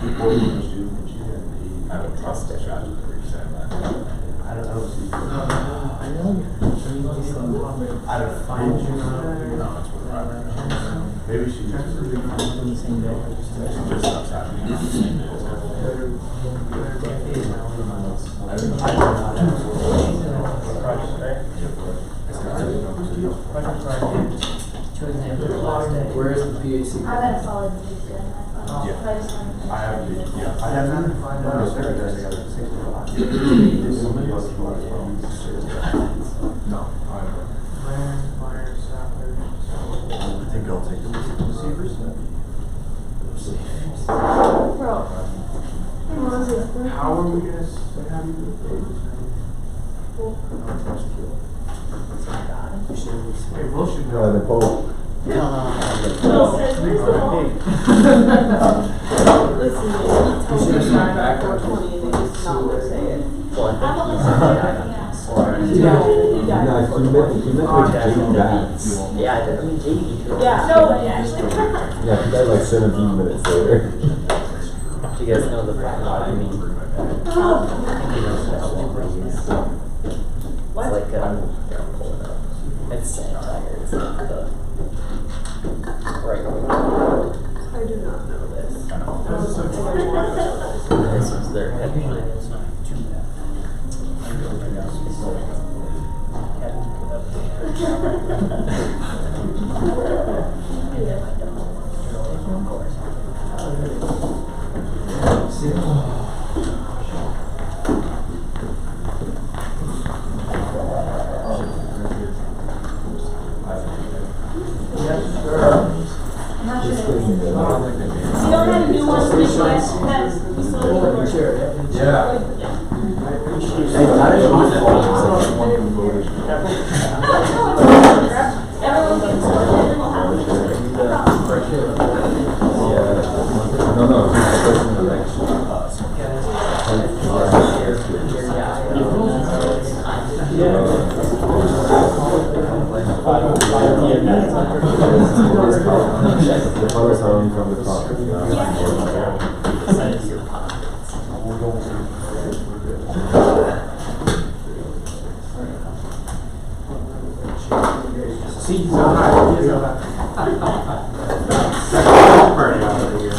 I would trust it. I don't know. I know. I don't Find you. No, it's with Robert. Maybe she just On the same day. Just stops happening on the same day. Where is the PAC? I got a solid Tuesday. I have the, I have none. No, sir, I got it 6 o'clock. Somebody else can watch well. no, I think I'll take the receivers. Bro. How are we gonna have you do Hey, Will should know. The Pope. Will says, where's the ball? Listen, you told me to start at 4:20 and they just not want to say it. I'm a listen to everything else. Yeah. Yeah, I did. I mean, JD. Yeah. Nobody actually. Yeah, he died like 17 minutes later. Do you guys know the fact that I mean? What? It's like, here, I'm pulling up. It's Santire. It's not the right one. I do not know this. This was their headline. It's not too bad. I'm not sure. You don't have a new one to make that's everyone gets one and then we'll have No, no, it's a personal election. The photos are only from the top. See, he's all right. He's all right. Party out of here.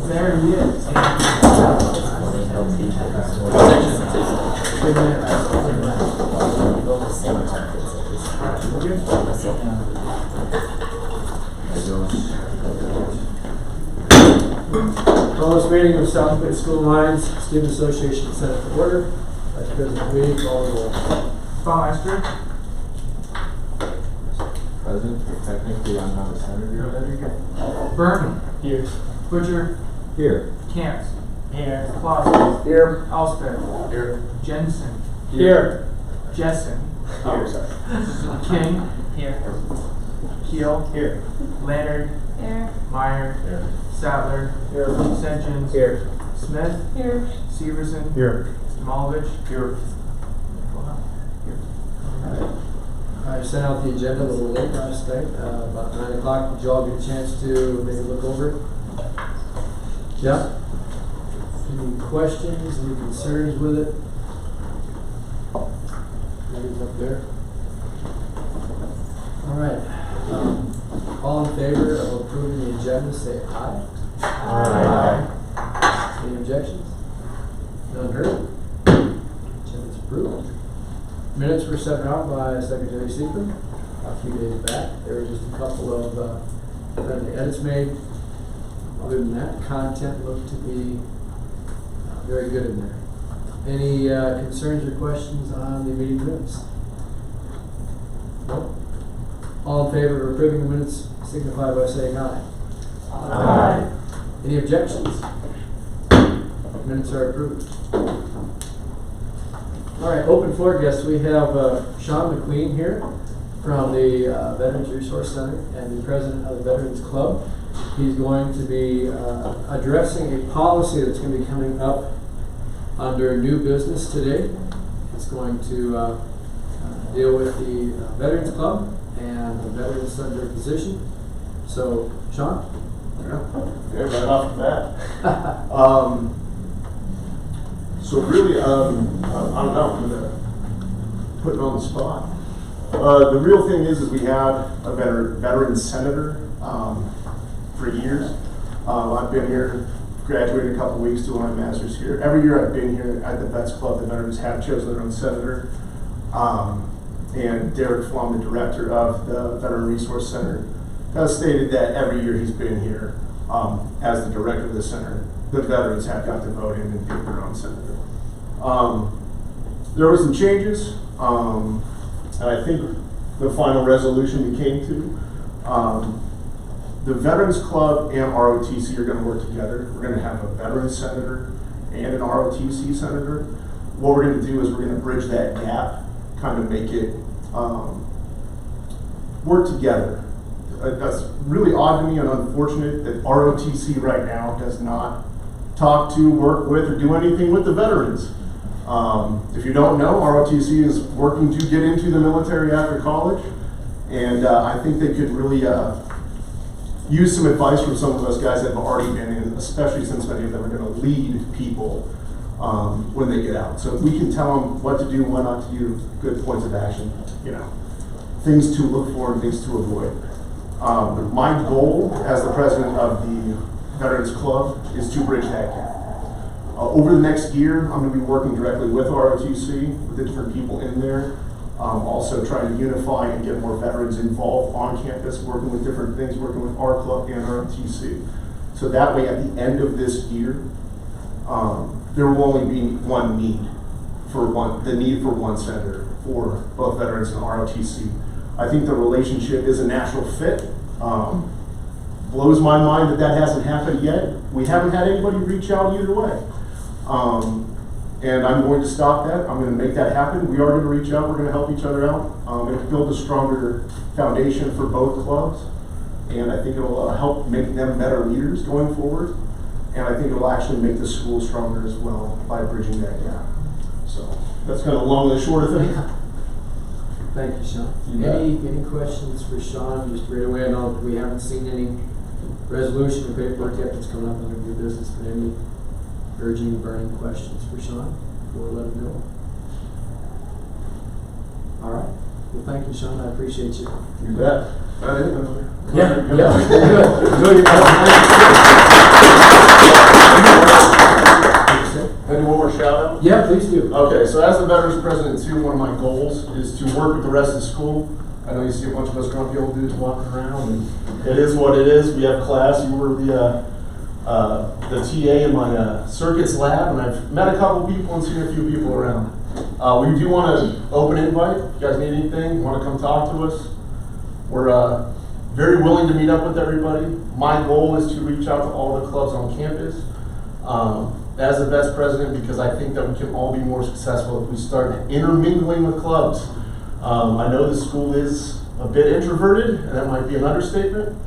There he is. Call this meeting of South Bay School Lines Student Association Senate to order. Vice President Lee, call the roll. Baumeister. President, technically I'm not a senator. Burton. Here. Butcher. Here. Camps. Here. Clausen. Here. Alsbeck. Here. Jensen. Here. Jessen. Here, sorry. King. Here. Keel. Here. Leonard. Here. Meyer. Here. Sadler. Here. Senchins. Here. Smith. Here. Severson. Here. Malovich. Here. I sent out the agenda a little late last night, about 9 o'clock. Did you all get a chance to maybe look over it? Yeah? Any questions, any concerns with it? Maybe up there. All right. All in favor of approving the agenda, say aye. Aye. Any objections? None heard? Agenda's approved. Minutes were sent out by Secretary Seacom a few days back. There were just a couple of friendly edits made. Other than that, content looked to be very good in there. Any concerns or questions on the meeting minutes? No? All in favor of approving the minutes signify by saying aye. Aye. Any objections? Minutes are approved. All right, open floor guests. We have Sean McQueen here from the Veterans Resource Center and the president of the Veterans Club. He's going to be addressing a policy that's going to be coming up under new business today. It's going to deal with the Veterans Club and the Veterans Center position. So, Sean? Yeah, right off the bat. So really, I don't know, I'm gonna put it on the spot. The real thing is we had a veteran senator, for years. I've been here, graduated a couple weeks, doing my master's here. Every year I've been here at the Vets Club, the veterans have chosen their own senator. And Derek Flom, the director of the Veteran Resource Center, has stated that every year he's been here, as the director of the center, the veterans have got to vote in and pick their own senator. There were some changes, and I think the final resolution we came to, the Veterans Club and ROTC are gonna work together. We're gonna have a veteran senator and an ROTC senator. What we're gonna do is we're gonna bridge that gap, kind of make it work together. That's really odd to me and unfortunate that ROTC right now does not talk to, work with, or do anything with the veterans. If you don't know, ROTC is working to get into the military after college, and I think they could really use some advice from some of those guys that have already been in, especially since many of them are going to lead people when they get out. So if we can tell them what to do, what not to do, good points of action, you know, things to look for and things to avoid. My goal as the president of the Veterans Club is to bridge that gap. Over the next year, I'm going to be working directly with ROTC, with the different people in there, also trying to unify and get more veterans involved on campus, working with different things, working with our club and ROTC. So that way, at the end of this year, there will only be one need for the need for one senator for both veterans and ROTC. I think the relationship is a natural fit. Blows my mind that that hasn't happened yet. We haven't had anybody reach out either way. And I'm going to stop that. I'm going to make that happen. We are going to reach out. We're going to help each other out and build a stronger foundation for both clubs. And I think it'll help make them better leaders going forward. And I think it'll actually make the school stronger as well by bridging that gap. So that's kind of long and short of things. Thank you, Sean. You bet. Any questions for Sean? Just right away, I know we haven't seen any resolution or paperwork yet that's coming up under new business, but any urging, burning questions for Sean before we let him go? All right. Well, thank you, Sean. I appreciate you. You bet. Yeah. Good. Can I do one more shout out? Yeah, please do. Okay, so as the Veterans President too, one of my goals is to work with the rest of the school. I know you see a bunch of us grumpy old dudes walking around, and it is what it is. We have class. You were the TA in my circuits lab, and I've met a couple people and seen a few people around. We do want to open invite. If you guys need anything, want to come talk to us, we're very willing to meet up with everybody. My goal is to reach out to all the clubs on campus as the best president, because I think that we can all be more successful if we start intermingling with clubs. I know the school is a bit introverted, and that might be an understatement.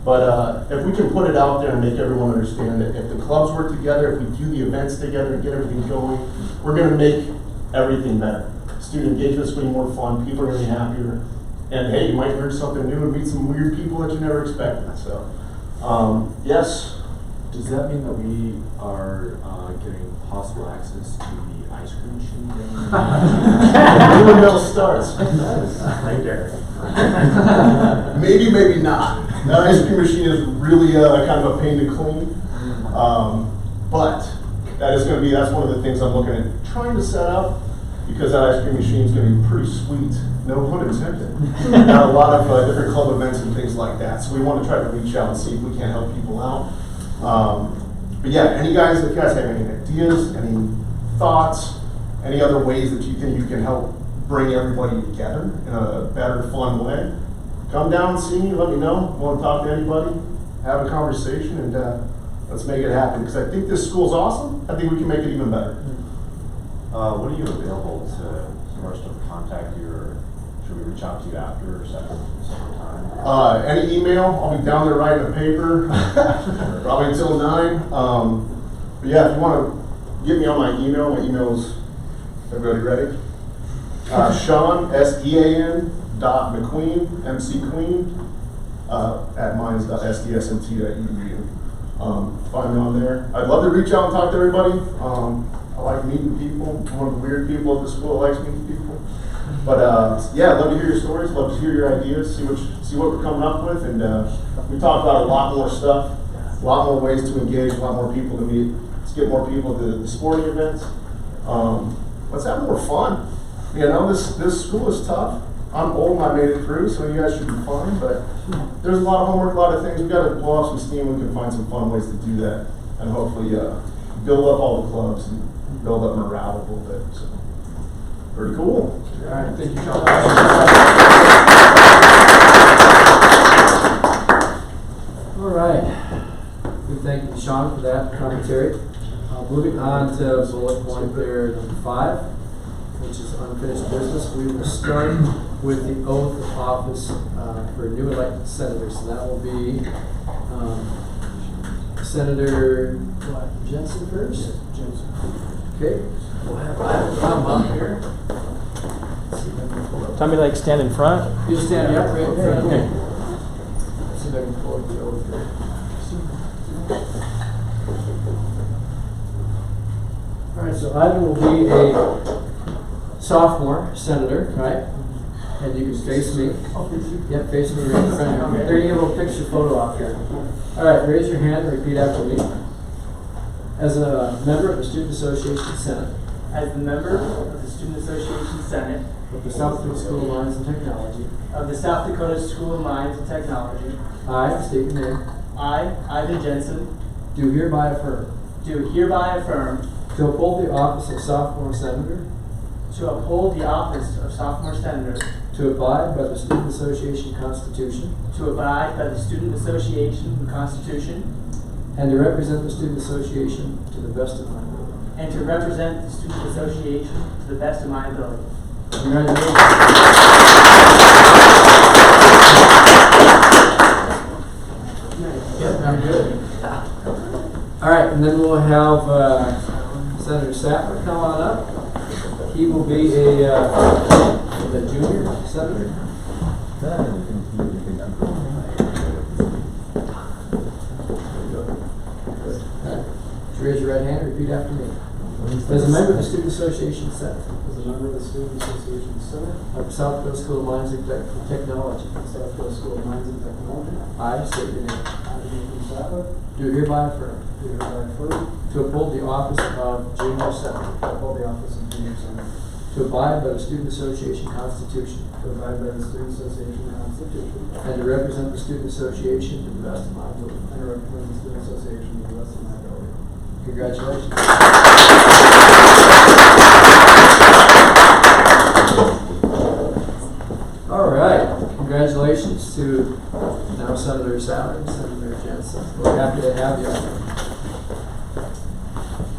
But if we can put it out there and make everyone understand that if the clubs work together, if we do the events together and get everything going, we're going to make everything better. Student engagement's going to be more fun, people are going to be happier, and hey, you might learn something new and meet some weird people that you never expected. So, yes. Does that mean that we are getting possible access to the ice cream machine? When the mill starts. Right there. Maybe, maybe not. That ice cream machine is really kind of a pain to clean. But that is going to be, that's one of the things I'm looking at trying to set up, because that ice cream machine is going to be pretty sweet. No pun intended. Got a lot of different club events and things like that. So we want to try to reach out and see if we can help people out. But yeah, if you guys have any ideas, any thoughts, any other ways that you think you can help bring everybody together in a better, fun way, come down and see me, let me know. Want to talk to anybody, have a conversation, and let's make it happen. Because I think this school's awesome. I think we can make it even better. What are you available to someone to contact you, or should we reach out to you after or separate time? Any email, I'll be down there writing a paper, probably until 9. But yeah, if you want to get me on my email is, everybody ready? Sean, S-E-A-N, .McQueen, M-C Queen, at mines.sdsmt.edu. Find me on there. I'd love to reach out and talk to everybody. I like meeting people. I'm one of the weird people at the school that likes meeting people. But yeah, I'd love to hear your stories. Love to hear your ideas. See what we're coming up with. And we talked about a lot more stuff, a lot more ways to engage, a lot more people to meet. Let's get more people to the sporting events. Let's have more fun. You know, this school is tough. I'm old and I made it through, so you guys should be fine. But there's a lot of homework, a lot of things. We've got to blow off some steam. We can find some fun ways to do that, and hopefully build up all the clubs and build up morale a little bit. So, pretty cool. All right, thank you, Sean. All right. We thank you, Sean, for that commentary. Moving on to bullet point there, number 5, which is unfinished business. We will start with the oath of office for new elected senators. So that will be Senator Jensen first. Jensen. Okay. We'll have Tom up here. Let's see if I can pull up. Tommy, like stand in front. You stand up right in front of me. Let's see if I can pull up the oath here. All right, so Ivan will be a sophomore senator, right? And you can face me. Yep, face me right in front of you. There, you get a little picture photo op here. All right, raise your hand and repeat after me. As a member of the Student Association Senate. As the member of the Student Association Senate Of the South Dakota School of Mines and Technology. of the South Dakota School of Mines and Technology, I state your name. I, Ivan Jensen, Do hereby affirm. do hereby affirm To uphold the office of sophomore senator. to uphold the office of sophomore senator, To abide by the Student Association Constitution. to abide by the Student Association Constitution, And to represent the Student Association to the best of my ability. and to represent the Student Association to the best of my ability. Congratulations. Yep, I'm good. All right, and then we'll have Senator Sattler come on up. He will be a junior senator. Raise your right hand and repeat after me. As a member of the Student Association Senate. As a member of the Student Association Senate Of the South Dakota School of Mines and Technology. of South Dakota School of Mines and Technology, I state your name. I, Nathan Sattler, Do hereby affirm. do hereby affirm To uphold the office of junior senator. to hold the office of junior senator, To abide by the Student Association Constitution. to abide by the Student Association Constitution, And to represent the Student Association to the best of my ability. and to represent the Student Association to the best of my ability. Congratulations. All right. Congratulations to now Senator Sattler and Senator Jensen. We're happy to have you.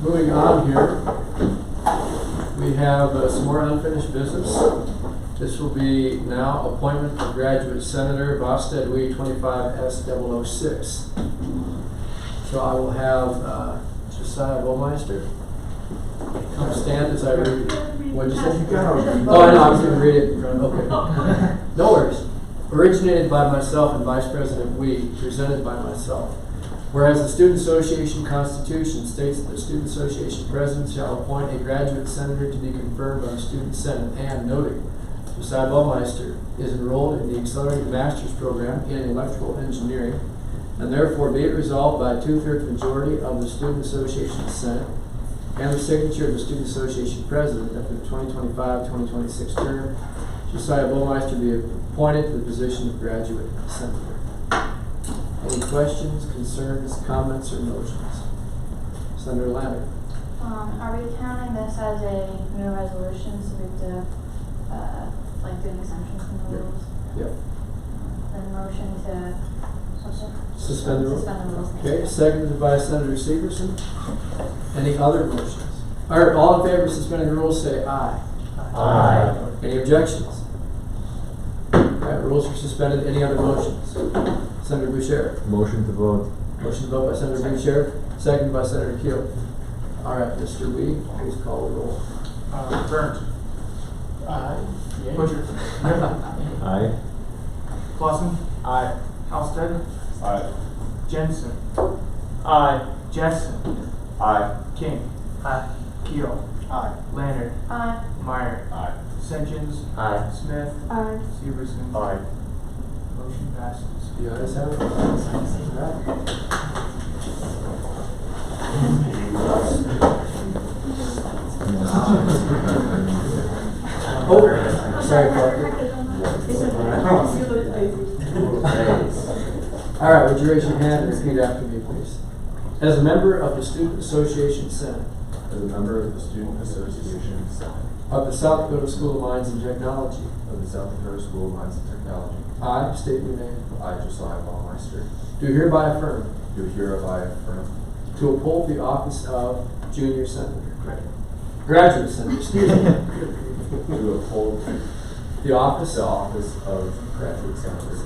Moving on here, we have some more unfinished business. This will be now appointment of graduate senator Vosted Wee 25S006. So I will have Josiah Bowmeister come stand as I read. What'd you say? Oh, I know, I was going to read it. Okay. No worries. Originated by myself and Vice President Wee, presented by myself. Whereas the Student Association Constitution states that the Student Association President shall appoint a graduate senator to be confirmed by the Student Senate, and noting Josiah Bowmeister is enrolled in the Accelerated Master's Program in Electrical Engineering, and therefore be it resolved by a 2/3 majority of the Student Association Senate and the signature of the Student Association President that for the 2025-2026 term, Josiah Bowmeister be appointed to the position of graduate senator. Any questions, concerns, comments, or motions? Senator Lander. Are we counting this as a new resolution, so we have to, like, do an exemption from the Yep. rules? Yep. Then motion to, Suspend the rules. Suspend the rules. Okay, seconded by Senator Severson. Any other motions? All right, all in favor of suspending the rules, say aye. Aye. Any objections? All right, rules are suspended. Any other motions? Senator Boucher. Motion to vote. Motion to vote by Senator Boucher, seconded by Senator Keel. All right, Mr. Wee, please call the roll. Burnt. Aye. Butcher. Aye. Clausen. Aye. Halsted. Aye. Jensen. Aye. Jessen. Aye. King. Aye. Keel. Aye. Leonard. Aye. Meyer. Aye. St. John's. Aye. Smith. Aye. Severson. Aye. Motion passes. The ayes have it. Oh, sorry, Parker. You look busy. All right, would you raise your hand and repeat after me, please? As a member of the Student Association Senate As a member of the Student Association Senate of the South Dakota School of Mines and Technology, of the South Dakota School of Mines and Technology, I state your name, I, Josiah Baumeister, do hereby affirm do hereby affirm to uphold the office of Junior Senator, Graduate Senator, excuse me, to uphold the office the office of Graduate Senator,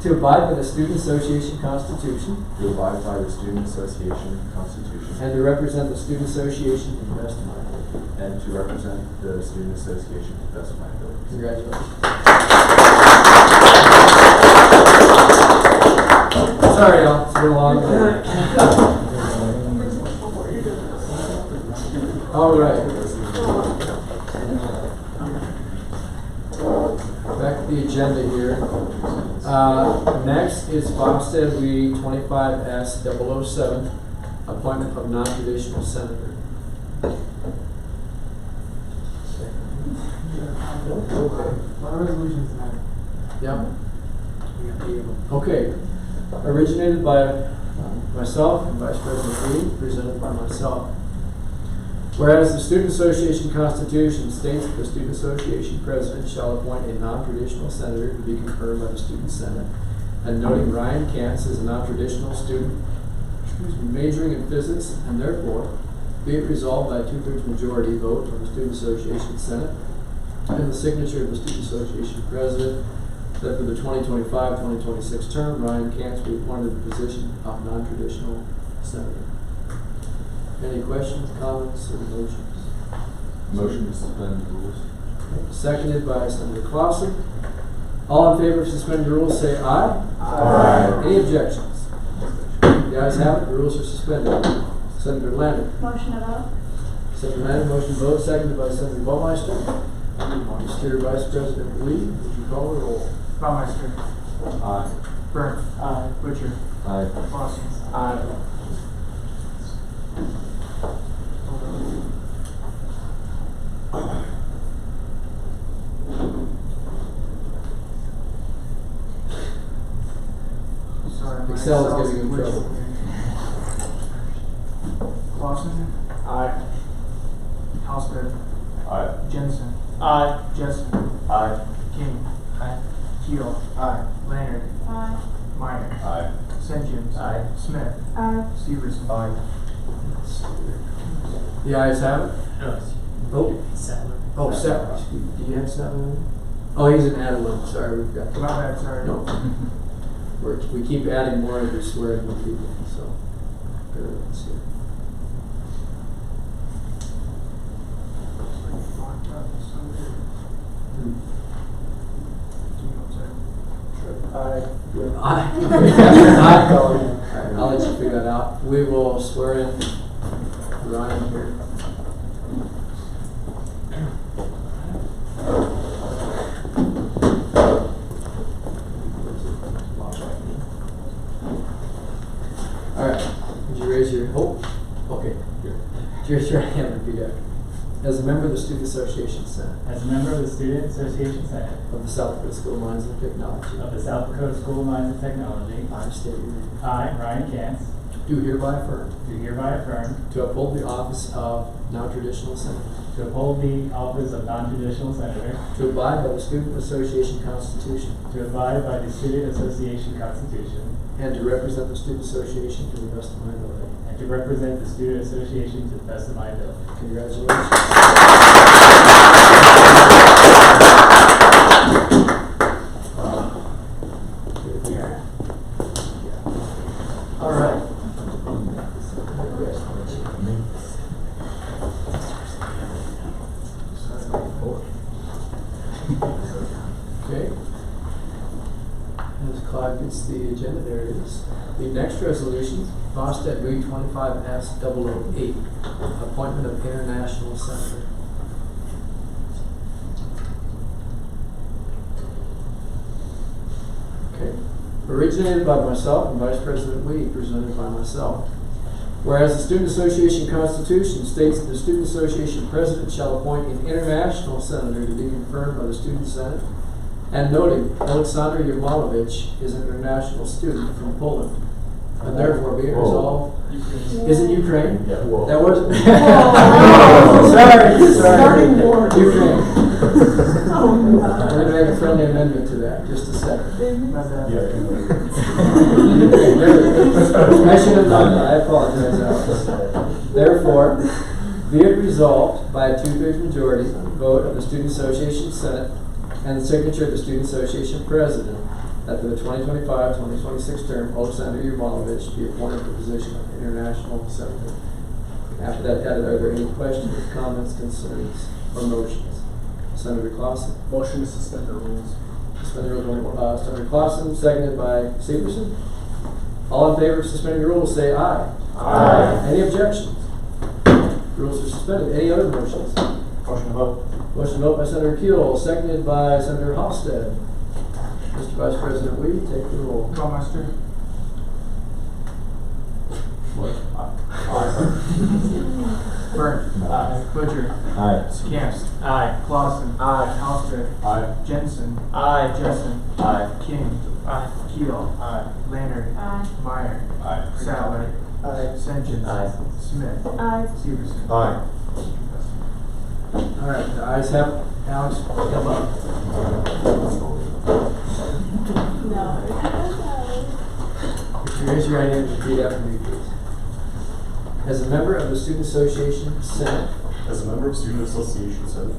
to abide by the Student Association Constitution to abide by the Student Association Constitution, and to represent the Student Association to the best of my ability. and to represent the Student Association to the best of my abilities. Congratulations. Sorry, y'all, it's been a long day. All right. Back to the agenda here. Next is Bobstead Lee 25S007, appointment of non-traditional senator. A lot of resolutions tonight. Yep. Okay. Originated by myself and Vice President Lee, presented by myself. Whereas the Student Association Constitution states that the Student Association President shall appoint a non-traditional senator to be confirmed by the Student Senate, and noting Ryan Kantz as a non-traditional student, majoring in physics, and therefore be it resolved by a 2/3 majority vote of the Student Association Senate and the signature of the Student Association President that for the 2025-2026 term, Ryan Kantz be appointed to the position of non-traditional senator. Any questions, comments, or motions? Motion to suspend rules. Seconded by Senator Clausen. All in favor of suspending the rules say aye. Aye. Any objections? The ayes have it, the rules are suspended. Senator Leonard. Motion to vote? Senator Leonard, motion vote, seconded by Senator Baumeister. Mr. Vice President Lee, would you call the roll? Baumeister. Aye. Burnt. Aye. Butcher. Aye. Clausen. Aye. Sorry, my Excel is Excel's getting in glitching trouble. here. Clausen. Aye. Halsted. Aye. Jensen. Aye. Jessen. Aye. King. Aye. Keel. Aye. Leonard. Aye. Meyer. Aye. St. James. Aye. Smith. Aye. Severson. Aye. The ayes have it. Oh, Sadler. oh, Settler. Do you have Settler? Oh, he's an add-on. Sorry, we've got. My bad, sorry. No. We keep adding more as we're swearing with people, so bear with us here. Aye. Aye. I'll let you figure that out. We will swear in Ryan here. All right. Would you raise your okay. Good. Would you raise your hand and repeat after me? As a member of the Student Association Senate As a member of the Student Association Senate of the South Dakota School of Mines and Technology, of the South Dakota School of Mines and Technology, I state your name. I, Ryan Kantz, Do hereby affirm do hereby affirm to uphold the office of non-traditional senator, to uphold the office of non-traditional senator, to abide by the Student Association Constitution, to abide by the Student Association Constitution, and to represent the Student Association to the best of my ability. and to represent the Student Association to the best of my ability. Congratulations. All right. Okay. As Clive gets the agenda, there it is. The next resolution, Vostead Reed 25S008, appointment of international senator. Okay. Originated by myself and Vice President Weed, presented by myself. Whereas the Student Association Constitution states that the Student Association President shall appoint an international senator to be confirmed by the Student Senate, and noting Alexander Yamovich is an international student from Poland, and therefore be it resolved. Is it Ukraine? Yeah. That wasn't. Whoa. Sorry. Starting war. Ukraine. Oh, We're God. going to make a friendly amendment to that. Just a second. My bad. I should have done that. I apologize, Alex. Therefore, be it resolved by a 2/3 majority vote of the Student Association Senate and the signature of the Student Association President that for the 2025-2026 term, Alexander Yamovich be appointed to the position of International Senator. After that added, are there any questions, comments, concerns, or motions? Senator Clausen. Motion to suspend the rules. Suspend the rules, Senator Clausen, seconded by Severson. All in favor of suspending the rules, say aye. Aye. Any objections? Rules are suspended. Any other motions? Motion to vote. Motion to vote by Senator Keel, seconded by Senator Hofstad. Mr. Vice President Weed, take the roll. Baumeister. What? Burnt. Butcher. Aye. Camp. Aye. Clausen. Halsted. Aye. Jensen. Aye. Jessen. Aye. King. Keel. Aye. Leonard. Aye. Meyer. Aye. Sadler. Senjin. Aye. Smith. Aye. Severson. Aye. All right, the ayes have it. Alex, come up. No. If you raise your right hand and repeat after me, please. As a member of the Student Association Senate As a member of Student Association Senate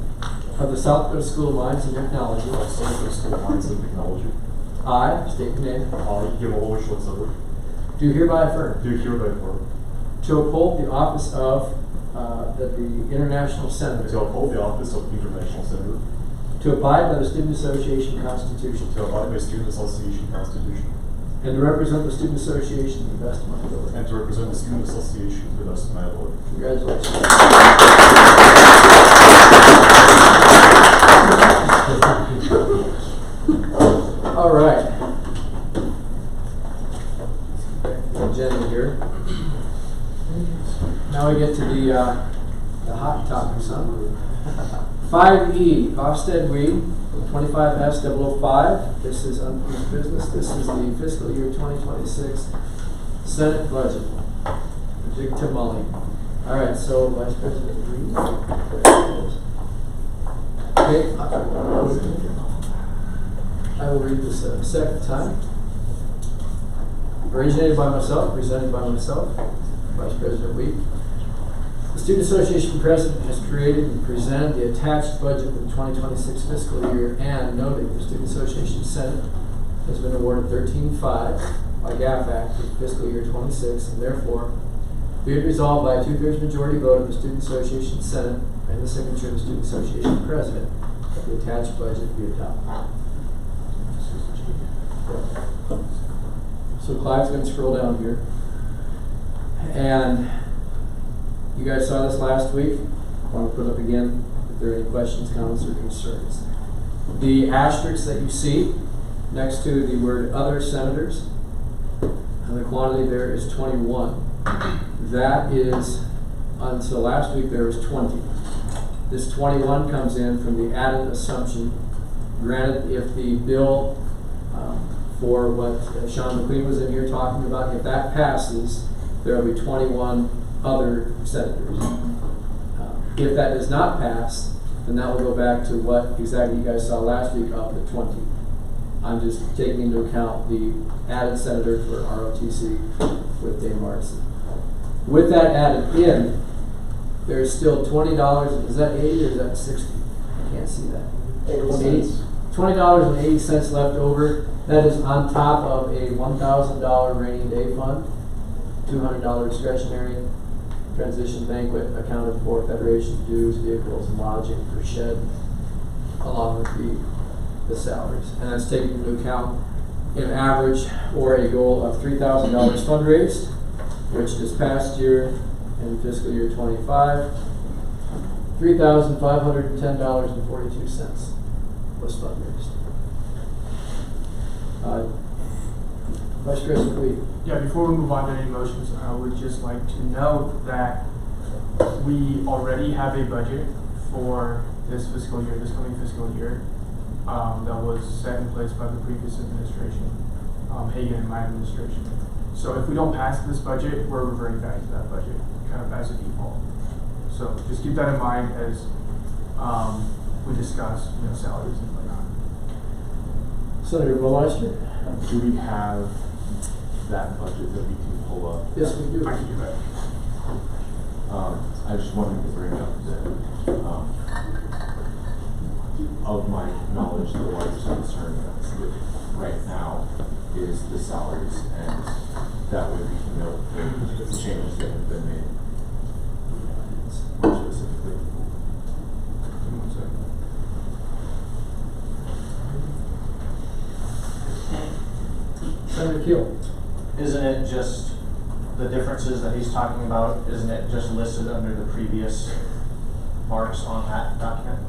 of the South Dakota School of Mines and Technology, of South Dakota School of Mines and Technology, I state your name, I, Yamovich Alexander, do hereby affirm do hereby affirm to uphold the office of the International to Senator, uphold the office of International Senator, to abide by the Student Association Constitution, to abide by Student Association Constitution, and to represent the Student Association to the best of my ability. and to represent the Student Association to the best of my ability. Congratulations. All right. The agenda here. Now we get to the hot topics, huh? 5E, Ofsted Weed, 25S005. This is unfinished business. This is the fiscal year 2026 Senate budget. Big tamale. All right, so Vice President Reed. Okay, I will read this a second time. Originated by myself, presented by myself, Vice President Weed. The Student Association President has created and presented the attached budget for the 2026 fiscal year, and noted the Student Association Senate has been awarded $13.5 by GAFAC for fiscal year 26, and therefore be it resolved by a 2/3 majority vote of the Student Association Senate and the signature of the Student Association President that the attached budget be adopted. So Clive's going to scroll down here. And you guys saw this last week. I want to put up again if there are any questions, comments, or concerns. The asterisks that you see next to the word other senators, and the quantity there is 21. That is, until last week there was 20. This 21 comes in from the added assumption, granted if the bill for what Sean McQueen was in here talking about, if that passes, there will be 21 other senators. If that does not pass, then that will go back to what exactly you guys saw last week of the 20. I'm just taking into account the added senator for ROTC with Dave Martin. With that added in, there's still $20. Is that 80 or is that 60? I can't see that. 80. $20.80 left over. That is on top of a $1,000 rainy day fund, $200 discretionary, transition banquet accounted for, federation dues, vehicles, and lodging for shed, along would be the salaries. And that's taking into account an average or a goal of $3,000 fundraised, which this past year in fiscal year 25, $3,510.42 was fundraised. Vice President Lee. Yeah, before we move on to any motions, I would just like to note that we already have a budget for this fiscal year, this coming fiscal year, that was set in place by the previous administration, Hagan and my administration. So if we don't pass this budget, we're reverting back to that budget, kind of as a default. So just keep that in mind as we discuss, salaries and whatnot. Senator Burmeister. Do we have that budget that we can pull up? Yes, we do. I can do that. I just wanted to bring up that, of my knowledge, the largest concern with right now is the salaries, and that way we can note the changes that have been made. More specifically. Give me 1 second. Senator Keel. Isn't it just the differences that he's talking about, isn't it just listed under the previous marks on that document?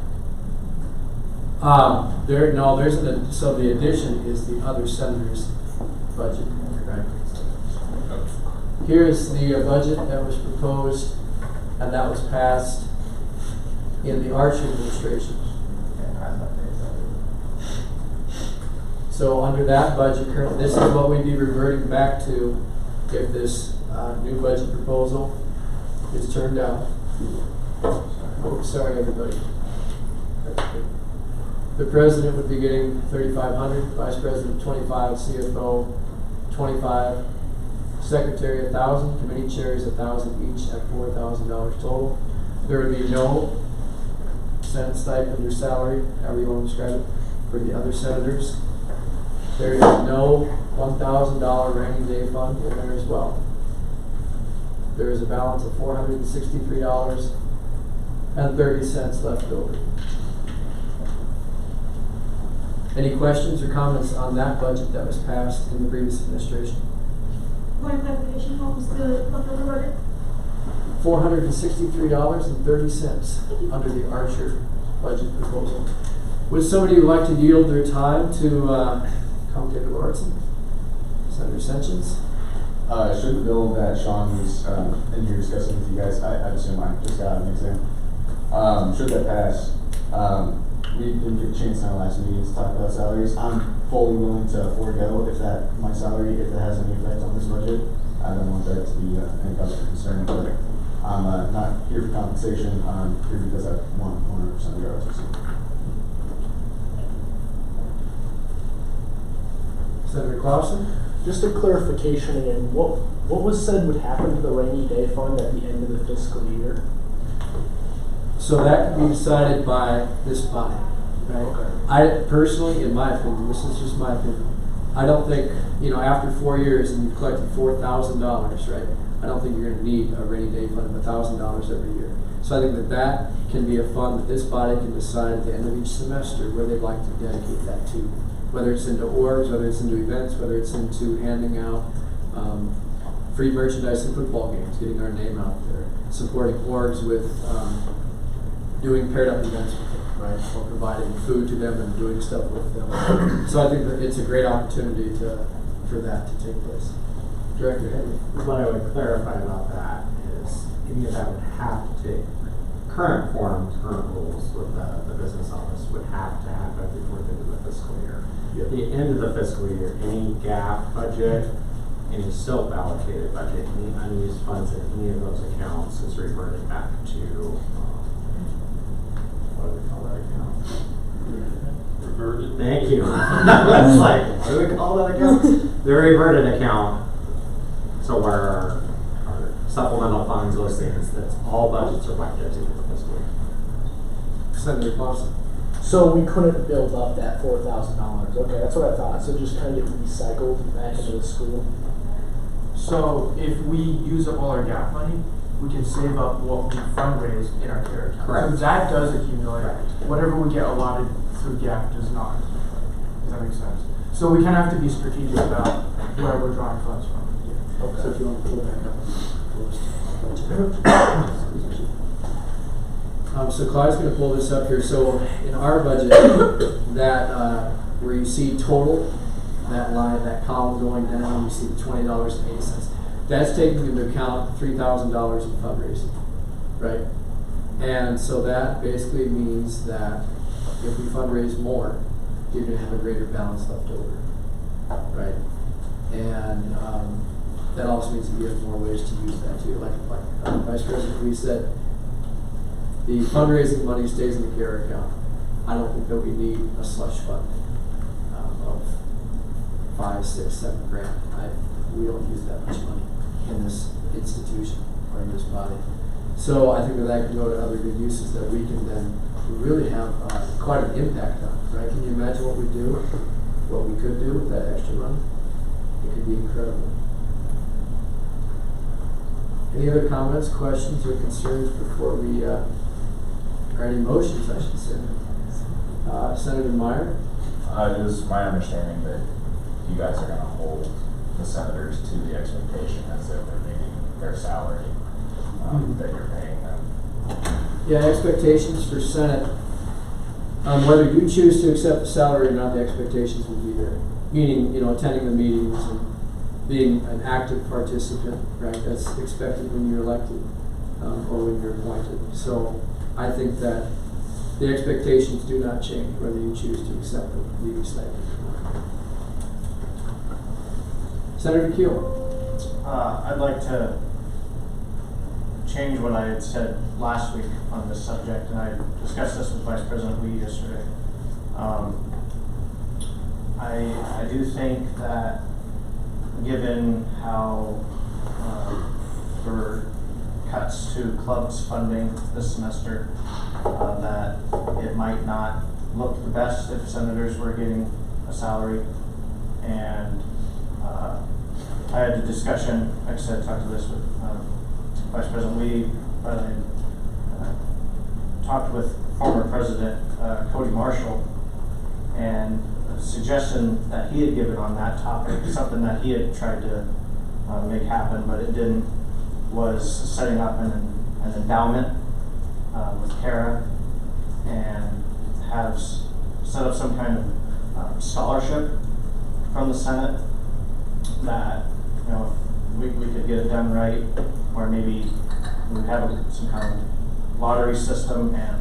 So the addition is the other senators' budget, right? Here's the budget that was proposed, and that was passed in the Archer administration. So under that budget, this is what we'd be reverting back to if this new budget proposal is turned down. Oh, sorry, everybody. The president would be getting $3,500, vice president 25, CFO 25, secretary 1,000, committee chairs 1,000 each at $4,000 total. There would be no Senate stipend or salary, however you want to describe it, for the other senators. There is no $1,000 rainy day fund in there as well. There is a balance of $463.30 left over. Any questions or comments on that budget that was passed in the previous administration? Point of clarification, what was the leftover budget? $463.30 under the Archer budget proposal. Would somebody like to yield their time to David Lauritsen? Senator Senchins? Should the bill that Sean was in here discussing with you guys, I assume I just got an exam. Should that pass, we didn't get a chance in our last meeting to talk about salaries. I'm fully willing to forego if that has any effect on this budget. I don't want that to be any cause for concern, but I'm not here for compensation. I'm here because I want 100% of the ROTC. Senator Clausen? Just a clarification again, what was said would happen to the rainy day fund at the end of the fiscal year? So that can be decided by this body, right? Okay. I personally, in my opinion, this is just my opinion, I don't think, after 4 years and you've collected $4,000, right? I don't think you're going to need a rainy day fund of $1,000 every year. So I think that can be a fund that this body can decide at the end of each semester where they'd like to dedicate that to. Whether it's into orgs, whether it's into events, whether it's into handing out free merchandise in football games, getting our name out there, supporting orgs with doing paired up events with them, right? Or providing food to them and doing stuff with them. So I think that it's a great opportunity for that to take place. Director Henry. What I would clarify about that is any of that would have to take current forms, current rules with the business office would have to happen before the end of the fiscal year. At the end of the fiscal year, any gap budget, any SILP allocated budget, any unused funds in any of those accounts is reverted back to, what do we call that account? Reverted. Thank you. That's like, what do we call that account? The reverted account. So where our supplemental funds, those things, that's all budgets are wiped at the end of the fiscal year. Senator Clausen. So we couldn't build up that $4,000. Okay, that's what I thought. So just kind of get recycled back into the school. So if we use up all our gap money, we can save up what we fundraise in our care account. Correct. So that does accumulate. Correct. Whatever we get allotted through GAP does not. Does that make sense? So we kind of have to be strategic about where we're drawing funds from. So if you want to pull it back up. So Clyde's gonna pull this up here. So in our budget, that, where you see total, that line, that column going down, you see the $20.80. That's taking into account $3,000 in fundraising, right? And so that basically means that if we fundraise more, you're gonna have a greater balance left over, right? And that also means that you have more ways to use that too. Like Vice President, we said, the fundraising money stays in the CARE account. I don't think that we need a slush fund of 5, 6, 7 grand. We don't use that much money in this institution or in this body. So I think that can go to other good uses that we can then really have quite an impact on, right? Can you imagine what we could do with that extra money? It could be incredible. Any other comments, questions, or concerns before we, or any motions, I should say? Senator Meyer? It is my understanding that you guys are gonna hold the senators to the expectation as if they're meeting their salary, that you're paying them. Yeah, expectations for Senate, whether you choose to accept the salary or not, the expectations will be there. Meaning, attending the meetings and being an active participant, right? That's expected when you're elected, or when you're appointed. So I think that the expectations do not change whether you choose to accept the stipend. Senator Keel. I'd like to change what I had said last week on this subject, and I discussed this with Vice President Lee yesterday. I do think that given how there were cuts to clubs funding this semester, that it might not look the best if senators were getting a salary. And I had a discussion, like I said, talked to this with Vice President Lee, but I talked with former President Cody Marshall, and a suggestion that he had given on that topic, something that he had tried to make happen, but it didn't, was setting up an endowment with Kara and have set up some kind of scholarship from the Senate that, we could get it done right, or maybe we would have some kind of lottery system, and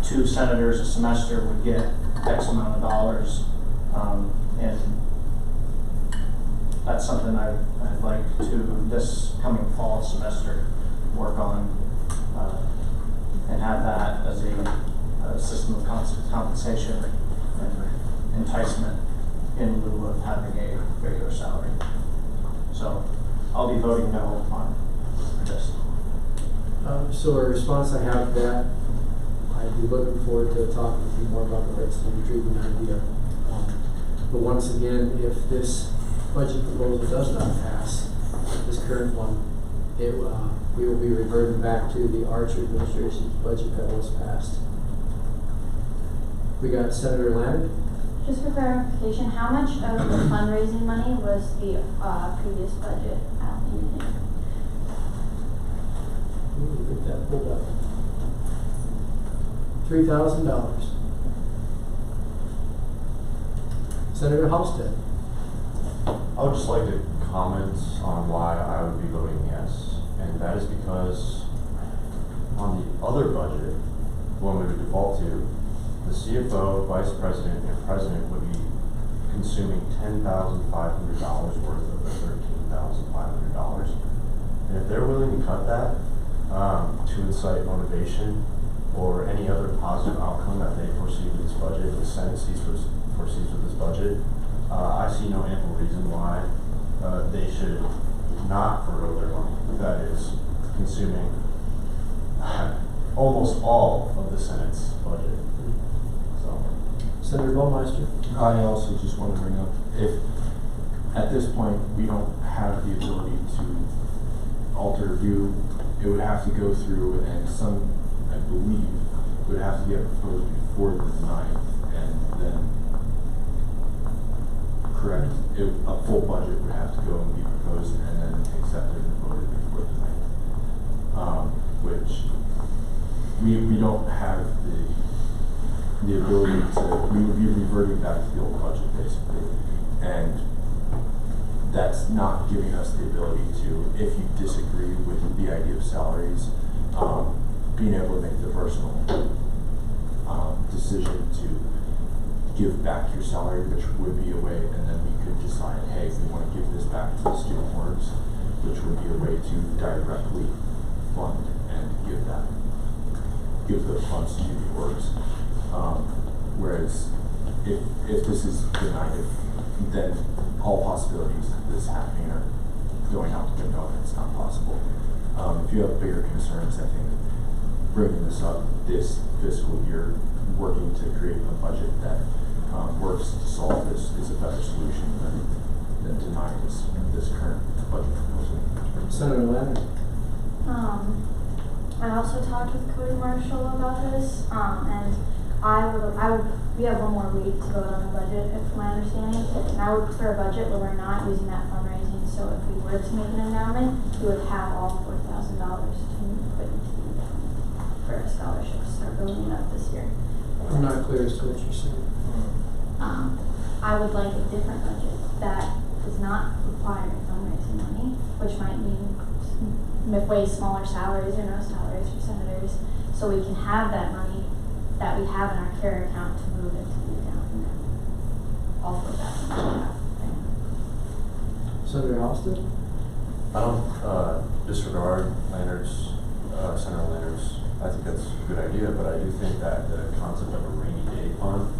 2 senators a semester would get X amount of dollars, and that's something I'd like to, this coming fall semester, work on, and have that as a system of compensation and enticement in lieu of having a regular salary. So I'll be voting no on this. So a response I have to that, I'd be looking forward to talking with you more about the rights of the treatment idea. But once again, if this budget proposal does not pass, this current one, we will be reverting back to the Archer administration's budget that was passed. We got Senator Leonard. Just for clarification, how much of the fundraising money was the previous budget using? Get that pulled up. $3,000. Senator Halstead. I would just like to comment on why I would be voting yes, and that is because on the other budget, the one we would default to, the CFO, Vice President, and President would be consuming $10,500 worth of the $13,500. And if they're willing to cut that to incite motivation or any other positive outcome that they foresee with this budget, the Senate foresees with this budget, I see no ample reason why they should not forgo their money. That is consuming almost all of the Senate's budget. Senator Baumeister. I also just want to bring up, if at this point we don't have the ability to alter view, it would have to go through, and I believe, would have to get proposed before the 9th, and then, correct, a full budget would have to go and be proposed and then accepted and voted before the 9th. Which we don't have the ability to, we would be reverting back to the old budget basically. And that's not giving us the ability to, if you disagree with the idea of salaries, being able to make the personal decision to give back your salary, which would be a way, and then we could decide, hey, we want to give this back to the student orgs, which would be a way to directly fund and give those funds to the orgs. Whereas if this is denied, then all possibilities of this happening are going out the window, and it's not possible. If you have bigger concerns, I think bringing this up this fiscal year, working to create a budget that works to solve this is a better solution than denying this current budget proposal. Senator Leonard. I also talked with Cody Marshall about this, and we have one more week to vote on the budget, if my understanding, and I would prefer a budget where we're not using that fundraising, so if we were to make an endowment, we would have all $4,000 to put into the endowment for a scholarship to start building it up this year. I'm not clear as to what you're saying. I would like a different budget that does not require fundraising money, which might mean way smaller salaries or no salaries for senators, so we can have that money that we have in our care account to move into the endowment. All $4,000. Senator Halsted? I don't disregard Senator Leonard's. I think that's a good idea, but I do think that the concept of a rainy day fund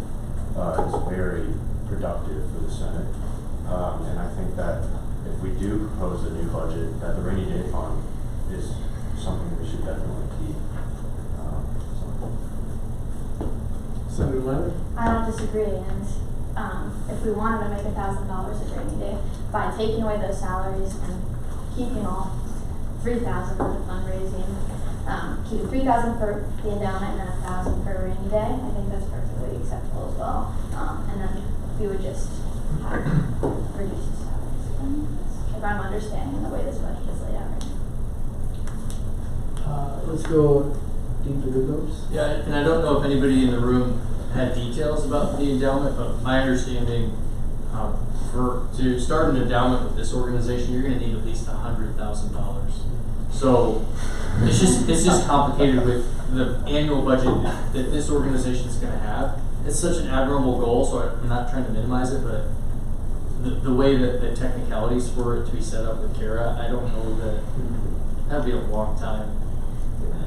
is very productive for the Senate. And I think that if we do propose a new budget, that the rainy day fund is something we should definitely keep. Senator Leonard? I don't disagree, and if we wanted to make $1,000 a rainy day, by taking away those salaries and keeping all $3,000 for the fundraising, keeping $3,000 for the endowment and then $1,000 for a rainy day, I think that's perfectly acceptable as well. And then we would just have reduced the salaries, if I'm understanding the way this budget is laid out right now. Let's go Dean DeLugos. Yeah, and I don't know if anybody in the room had details about the endowment, but my understanding, to start an endowment with this organization, you're going to need at least $100,000. So it's just complicated with the annual budget that this organization is going to have. It's such an admirable goal, so I'm not trying to minimize it, but the way that the technicalities for it to be set up with Kara, I don't know that that'd be a long time.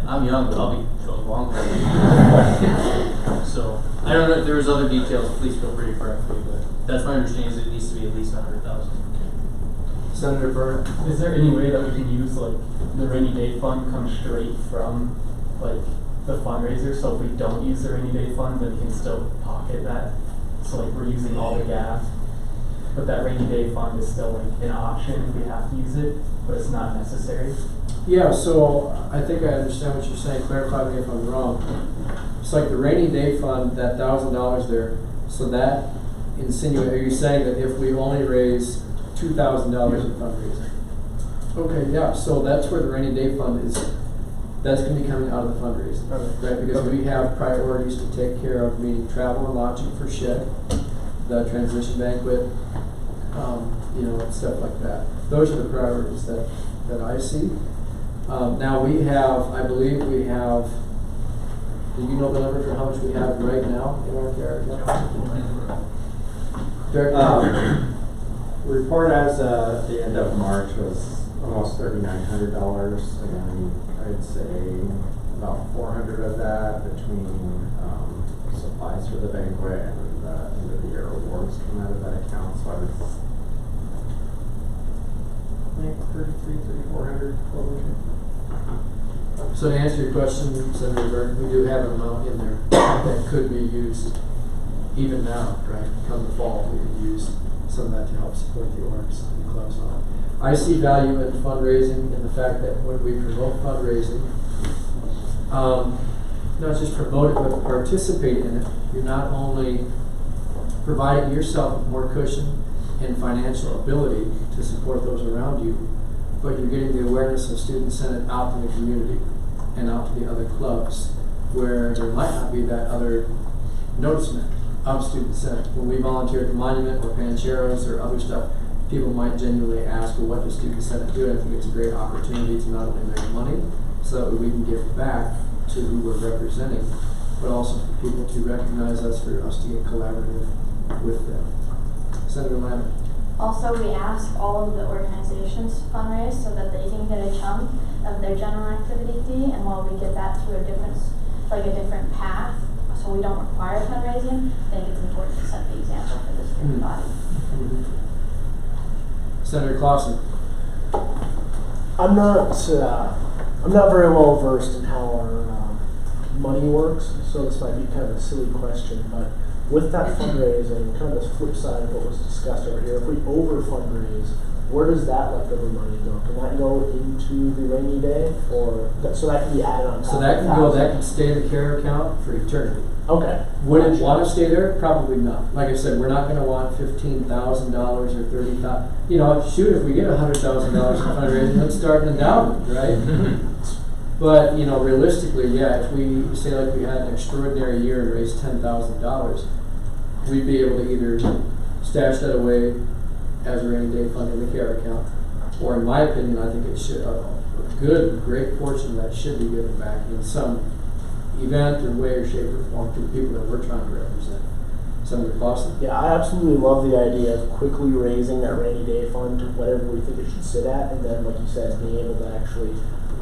I'm young, but I'll be a long time. So I don't know if there's other details. Please feel free to correct me, but that's my understanding. Is it needs to be at least $100,000. Senator Burr. Is there any way that we can use like the rainy day fund comes straight from like the fundraiser? So if we don't use the rainy day fund, then we can still pocket that. So like we're using all the gas, but that rainy day fund is still like an option if we have to use it, but it's not necessary. Yeah, so I think I understand what you're saying. Clarify me if I'm wrong. It's like the rainy day fund, that $1,000 there. So that insinuates, are you saying that if we only raise $2,000 in fundraising? Okay, yeah, so that's where the rainy day fund is. That's going to be coming out of the fundraising, right? Because we have priorities to take care of, meaning travel and lodging for SHED, the transition banquet, stuff like that. Those are the priorities that I see. Now we have, I believe we have, do you know the number for how much we have right now in our care account? The report as the end of March was almost $3,900, and I'd say about 400 of that between supplies for the banquet and the end of the year awards come out of that account. So I would think 3,400 400. So to answer your question, Senator Burton, we do have an amount in there that could be used even now, right? Come the fall, we could use some of that to help support the orgs and the clubs on it. I see value in fundraising in the fact that when we promote fundraising, not just promote it, but participate in it, you're not only providing yourself with more cushion and financial ability to support those around you, but you're getting the awareness of Student Senate out to the community and out to the other clubs where there might not be that other noticement of Student Senate. When we volunteer at the Monument or Pancheros or other stuff, people might genuinely ask, well, what does Student Senate do? And I think it's a great opportunity to not only make money so that we can give back to who we're representing, but also for people to recognize us, for us to get collaborative with them. Senator Lambert. Also, we ask all of the organizations to fundraise so that they can get a chunk of their general activity fee, and while we get that through a different path, so we don't require fundraising, I think it's important to set the example for the student body. Senator Clausen. I'm not very well versed in how our money works, so this might be kind of a silly question, but with that fundraising, kind of the flip side of what was discussed over here, if we over fundraise, where does that leftover money go? Can that go into the rainy day, or so that can be added on top? So that can go. That can stay in the care account for eternity. Okay. Would it want to stay there? Probably not. Like I said, we're not going to want $15,000 or $30,000. You know, shoot, if we get $100,000 in fundraising, let's start an endowment, right? But you know, realistically, yeah, if we say like we had an extraordinary year and raised $10,000, we'd be able to either stash that away as a rainy day fund in the care account, or in my opinion, I think it should great portion of that should be given back in some event or way or shape or form to the people that we're trying to represent. Senator Clausen? Yeah, I absolutely love the idea of quickly raising that rainy day fund to whatever we think it should sit at, and then, like you said, being able to actually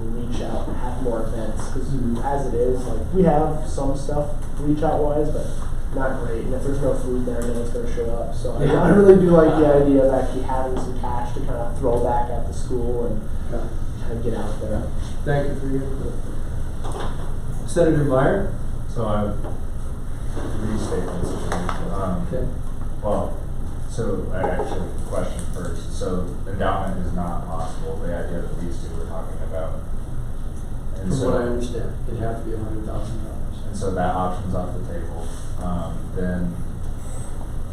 reach out and have more events. Because as it is, like, we have some stuff reach out wise, but not great. And if there's no food there, no one's going to show up. So I really do like the idea of actually having some cash to kind of throw back at the school and kind of get out there. Thank you for your input. Senator Meyer? So I have three statements. Okay. Well, so I actually have a question first. So endowment is not possible, the idea that these two were talking about. And From so, what I understand, it'd have to be $100,000. And so that option's off the table. Then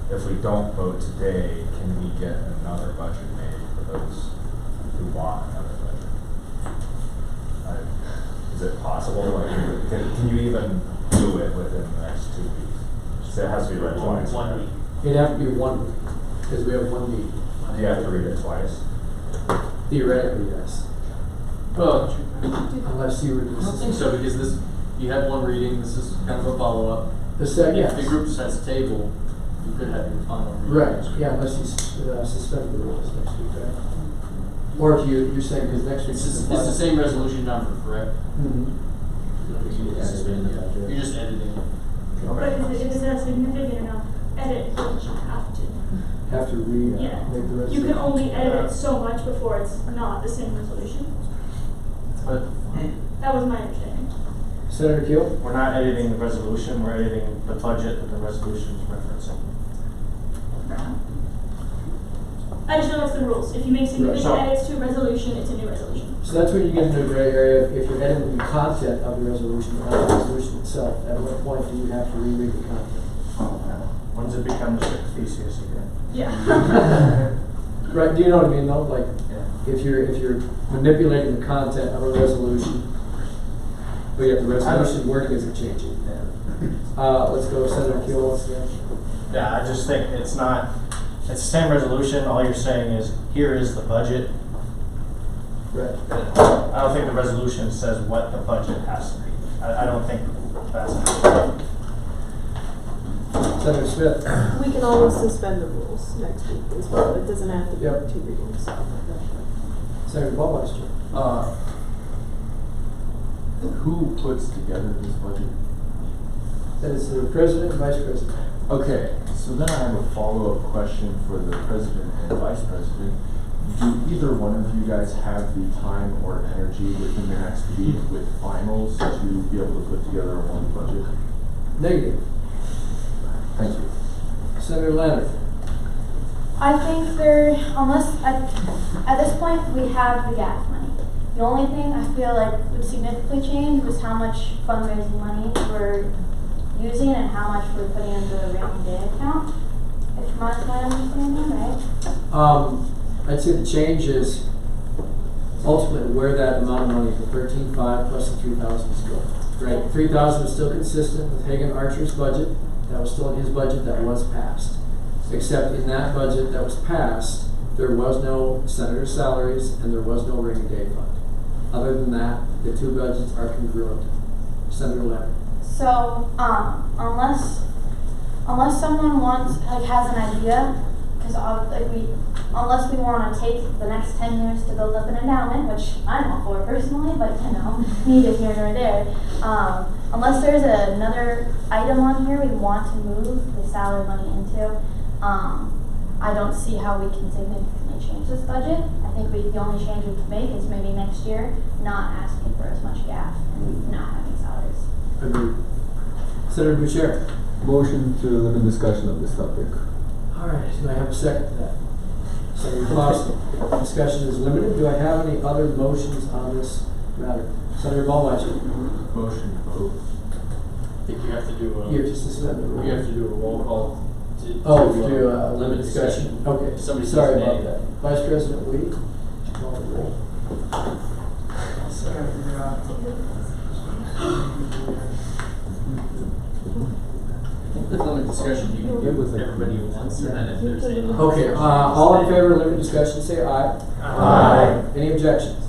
if we don't vote today, can we get another budget made for those who want another budget? Is it possible? Like, can you even do it within the next 2 weeks? So it has to be read twice. 1 week. It'd have to be 1 week, because we have 1 meeting. Do you have to read it twice? Theoretically, yes. Well, unless you were I don't think so, because you had one reading, this is kind of a follow-up. The second, If the group sets a table, you could have your final reading. Right, yeah, unless you suspend the rules next week, right? Or if you're saying, because next week It's the same resolution number, correct? Mm-hmm. You're just editing it. But if it's a significant enough edit, you should have to. Have to read, Yeah. make the rest You of can it. only edit so much before it's not the same resolution. But That was my understanding. Senator Keel? we're not editing the resolution, we're editing the budget that the resolution is referencing. I just know it's the rules. If you make significant Right. edits to a resolution, it's a new resolution. So that's when you get into a gray area, if you're editing the content of the resolution, not the resolution itself, at what point do you have to reread the content? When's it become the Theseus again? Yeah. Right, do you know what I mean though? Like, Yeah. if you're manipulating the content of a resolution, but yet the resolution wording isn't changing. Let's go Senator Keel once again. Yeah, I just think it's the same resolution, all you're saying is, here is the budget. Right. I don't think the resolution says what the budget has to be. I don't think that's enough. Senator Smith? We can always suspend the rules next week as well. It doesn't have to be Yep. 2 readings. Senator Baumeister? Who puts together this budget? That is the president and vice president. Okay, so then I have a follow-up question for the president and vice president. Do either one of you guys have the time or energy within the next week with finals to be able to put together one budget? Negative. Thank you. Senator Leonard? I think unless at this point we have the GAF money. The only thing I feel like would significantly change was how much fundraising money we're using and how much we're putting into the rainy day account. If my understanding, right? I'd say the change is ultimately where that amount of money, the 13,500 plus the 3,000 is going. Right, 3,000 is still consistent with Hagan Archer's budget. That was still in his budget that was passed. Except in that budget that was passed, there was no senator's salaries and there was no rainy day fund. Other than that, the two budgets are congruent. Senator Leonard. So, unless someone has an idea, because unless we want to take the next 10 years to build up an endowment, which I'm all for personally, but neither here nor there. Unless there's another item on here we want to move the salary money into, I don't see how we can significantly change this budget. I think the only change we can make is maybe next year not asking for as much gap and not having salaries. Agreed. Senator Boucher. Motion to limit discussion of this topic. All right, do I have a second to that? Senator Clausen. Discussion is limited. Do I have any other motions on this matter? Senator Ballmeister. Motion to vote. I think you have to do a. You're just suspend the rule. You have to do a roll call. To limit discussion. Okay, Somebody sorry says about nay. that. Vice President Lee. Call the roll. Gotta figure it out. Limit discussion, you can give everybody who wants, and then if there's any. Okay, all in favor of limited discussion, say aye. Aye. Any objections?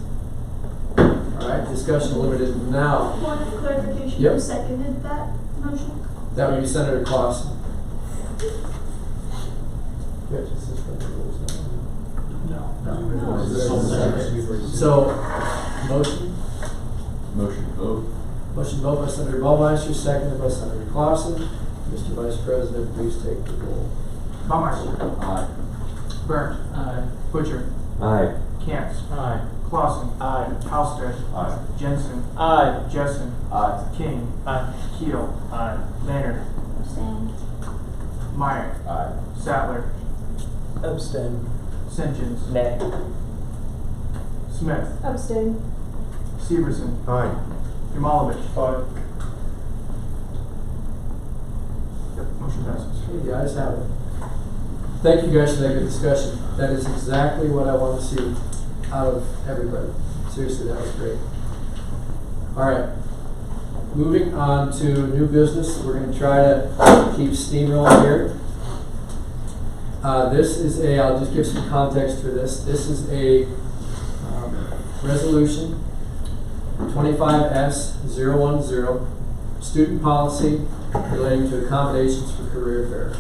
All right, discussion limited now. Point of clarification, Yep. who seconded that motion? That would be Senator Clausen. You have to suspend the rules now. No. So, motion? Motion to vote. Motion vote by Senator Ballmeister, seconded by Senator Clausen. Mr. Vice President, please take the roll. Baumeister. Aye. Burnt. Aye. Butcher. Aye. Cantz. Aye. Clausen. Aye. Halsted. Aye. Jensen. Aye. Jessen. Aye. King. Aye. Keel. Aye. Leonard. Abstain. Meyer. Aye. Sattler. Abstain. St. Johns. Nay. Smith. Abstain. Severson. Aye. Yamalovich. Aye. Yep, motion passes. Okay, the ayes have it. Thank you guys for that good discussion. That is exactly what I want to see out of everybody. Seriously, that was great. All right. Moving on to new business. We're going to try to keep steamrolling here. This is I'll just give some context for this. This is a resolution 25S010, student policy relating to accommodations for career fair.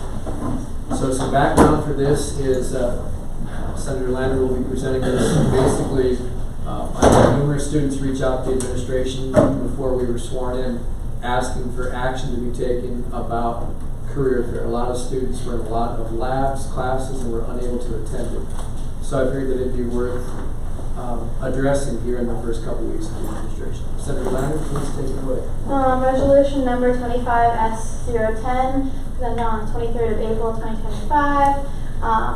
So some background for this is Senator Lander will be presenting this. Basically, I had numerous students reach out to the administration before we were sworn in, asking for action to be taken about career fair. A lot of students were in a lot of labs, classes, and were unable to attend it. So I figured that it'd be worth addressing here in the first couple weeks of the administration. Senator Lander, please take it away. Resolution number 25S010, presented on the 23rd of April 2025,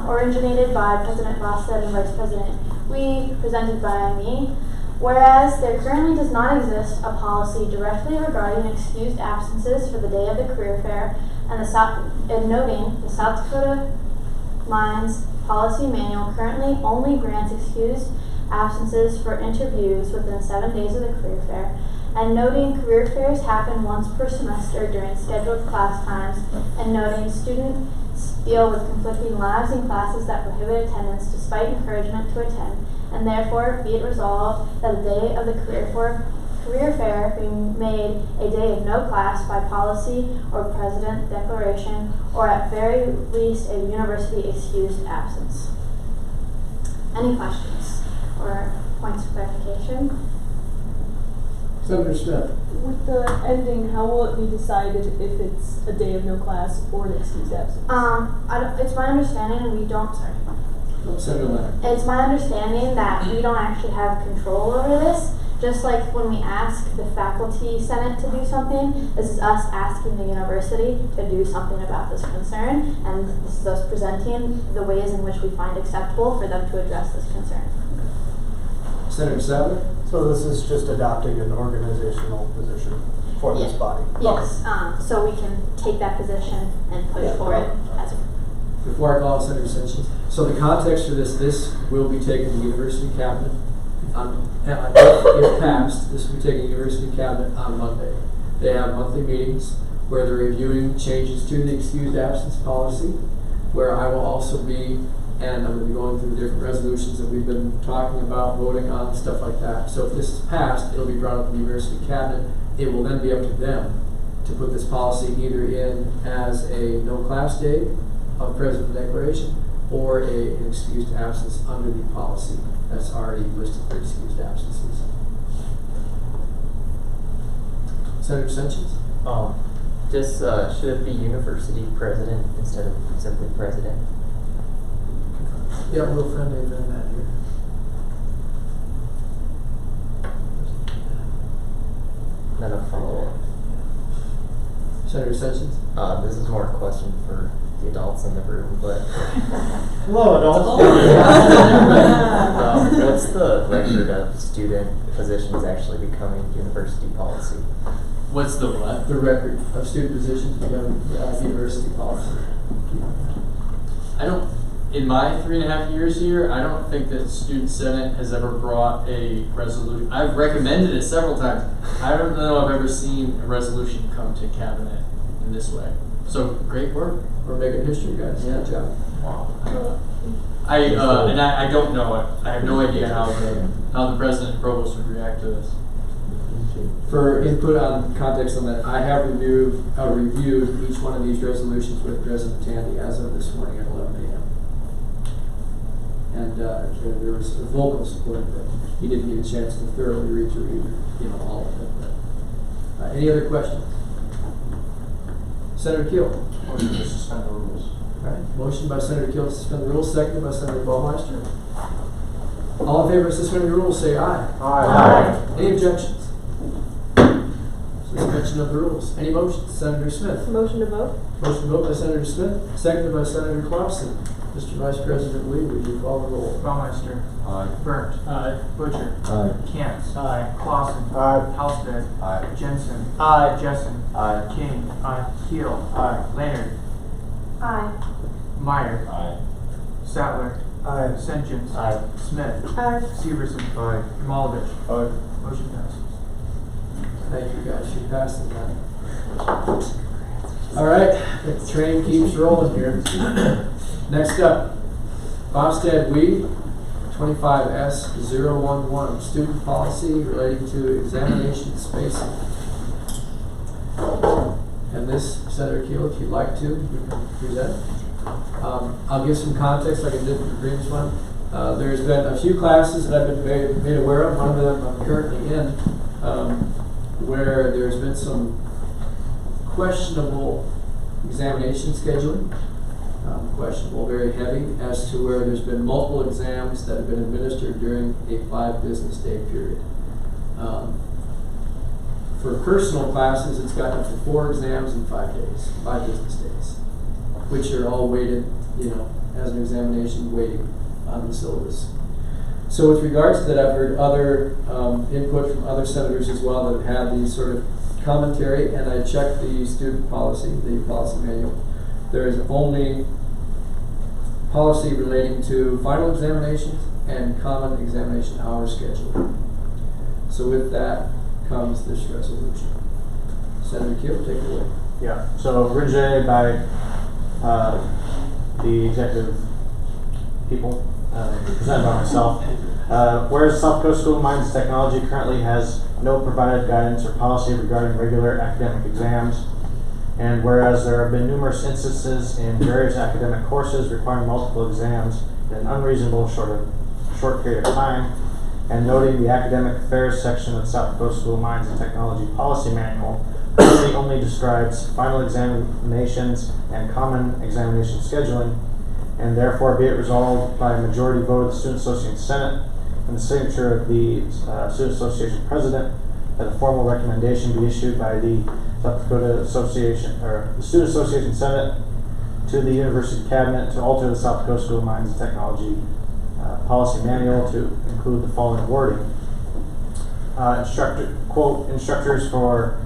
originated by President Vossett and Vice President Wee, presented by me. Whereas there currently does not exist a policy directly regarding excused absences for the day of the career fair, and noting the South Dakota Mines Policy Manual currently only grants excused absences for interviews within 7 days of the career fair, and noting career fairs happen once per semester during scheduled class times, and noting students deal with conflicting labs and classes that prohibit attendance despite encouragement to attend, and therefore be it resolved that the day of the career fair be made a day of no class by policy or president declaration, or at very least a university excused absence. Any questions or points of clarification? Senator Smith. With the ending, how will it be decided if it's a day of no class or an excused absence? It's my understanding, and we don't. Sorry. Senator Leonard. It's my understanding that we don't actually have control over this. Just like when we ask the faculty senate to do something, this is us asking the university to do something about this concern, and this is us presenting the ways in which we find acceptable for them to address this concern. Senator Sattler. So this is just adopting an organizational position for this Yeah. body? Yes, so we can take that position and push Yeah. for it as a Before I call it Senator Sessions, so the context for this will be taken to University Cabinet. If passed, this will be taken to University Cabinet on Monday. They have monthly meetings where they're reviewing changes to the excused absence policy, where I will also be, and I'm going to be going through the different resolutions that we've been talking about, voting on, stuff like that. So if this is passed, it'll be brought up in the University Cabinet. It will then be up to them to put this policy either in as a no class day of President's Declaration or an excused absence under the policy that's already listed for excused absences. Senator Sanchez? Just, should it be university president instead of simply president? Yeah, we'll friendly amend that here. Then a follow-up. Senator Sanchez? This is more a question for the adults in the room, but Hello, adults. what's the record of student positions actually becoming university policy? What's the what? The record of student positions becoming university policy. I don't, in my 3.5 years here, I don't think that Student Senate has ever brought a resolution. I've recommended it several times. I don't know if I've ever seen a resolution come to cabinet in this way. So, great work. We're making history, guys. Yeah. Good job. Wow. I don't know it. I have no idea how the president and provost would react to this. For input on context on that, I have reviewed each one of these resolutions with President Tandy as of this morning at 11 a.m. And there was vocal support, but he didn't get a chance to thoroughly read through all of it. But, any other questions? Senator Keel. Motion to suspend the rules. All right. Motion by Senator Keel to suspend the rules, seconded by Senator Baumeister. All in favor of suspending the rules, say aye. Aye. Any objections? Suspension of the rules. Any motions? Senator Smith. Motion to vote? Motion to vote by Senator Smith, seconded by Senator Clausen. Mr. Vice President Lee, would you call the roll? Baumeister. Aye. Burnt. Aye. Butcher. Aye. Cantz. Aye. Clausen. Aye. Halsted. Aye. Jensen. Aye. Jessen. Aye. King. Keel. Aye. Leonard. Aye. Meyer. Aye. Sattler. Aye. St. Johns. Aye. Smith. Aye. Severson. Aye. Malovich. Aye. Motion passes. Thank you guys for passing that. All right, the train keeps rolling here. Next up, Bostad Weed, 25S011, student policy relating to examination spacing. And this, Senator Keel, if you'd like to, you can present. I'll give some context like I did for the previous one. There's been a few classes that I've been made aware of. One of them I'm currently in, where there's been some questionable examination scheduling, questionable, very heavy, as to where there's been multiple exams that have been administered during a 5 business day period. For personal classes, it's gotten up to 4 exams in 5 days, 5 business days, which are all weighted, as an examination weighting on the syllabus. So with regards to that, I've heard other input from other senators as well that have had these sort of commentary, and I checked the student policy, the policy manual. There is only policy relating to final examinations and common examination hour schedule. So with that comes this resolution. Senator Keel, take it away. Yeah, so originated by the executive people, presented by myself. Whereas South Dakota School of Mines and Technology currently has no provided guidance or policy regarding regular academic exams, and whereas there have been numerous instances in various academic courses requiring multiple exams in an unreasonable short period of time, and noting the academic affairs section of South Dakota School of Mines and Technology policy manual currently only describes final examinations and common examination scheduling, and therefore be it resolved by a majority vote of the Student Association Senate and the signature of the Student Association President that a formal recommendation be issued by the South Dakota Association, or the Student Association Senate, to the University Cabinet to alter the South Dakota School of Mines and Technology policy manual to include the following wording. instructors for